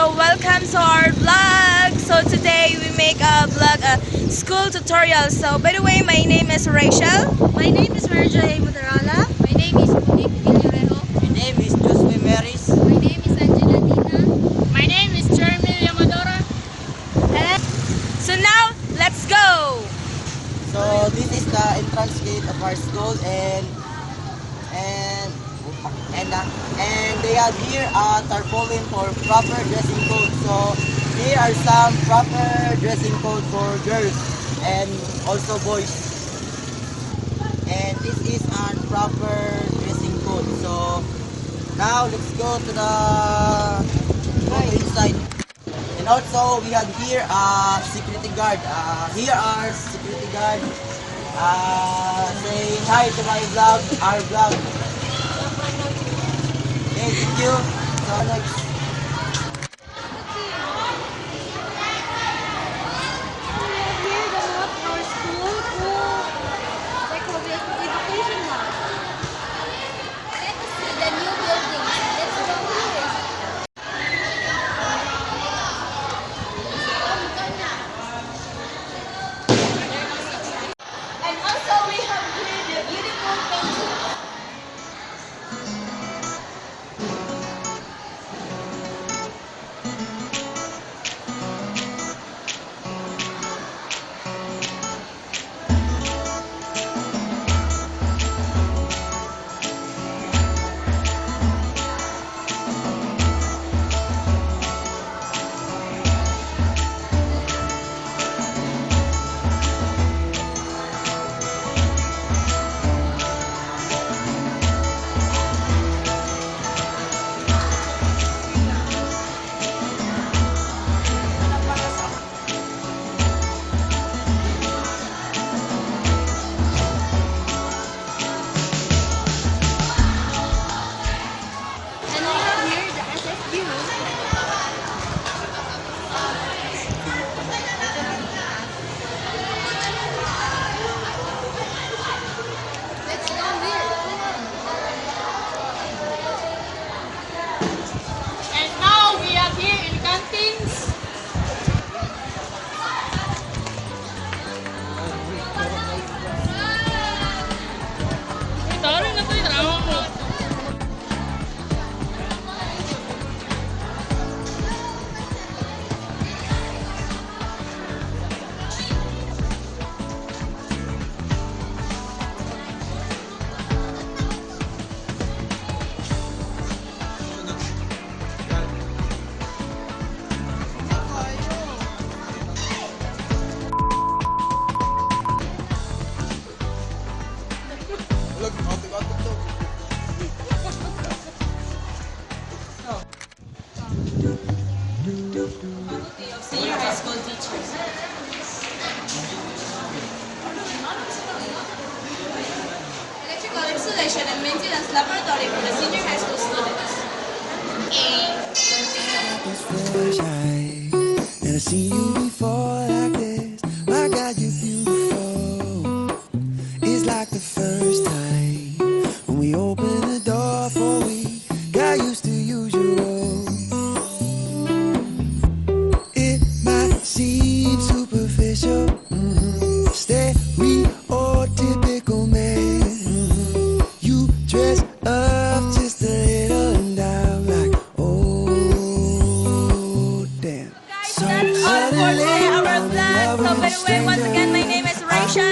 So welcome to our vlog. So today we make a vlog, a school tutorial. So by the way, my name is Rachel. My name is Virgil A. Mudarala. My name is Monique Villarejo. My name is Josue Maris. My name is Angela Dina. My name is Jeremy Yamadora. So now let's go. So this is the entrance gate of our school, and they have here a tarpaulin for proper dressing code. So here are some proper dressing code for girls and also boys. And this is a proper dressing code. So now let's go to inside. And also we have here a security guard. Here are security guard saying hi to my vlog, our vlog. Okay, thank you. So next. Here the map of our school education map. Let's see the new building. Let's go here. And also we have here the beautiful painting. And we have here the SFU. Let's go here. And now we are here in Cantins. Ito rin na ito yung trabaho mo. Senior high school teachers. Electrical installation and maintenance laboratory for the senior high school students. Never seen you before like this. My God, you're beautiful. It's like the first time when we opened the door for we got used to use your role. It might seem superficial, stereotypical man. You dress up just a little and I'm like, oh damn. Guys, that's all for today, our vlog. So by the way, once again, my name is Rachel.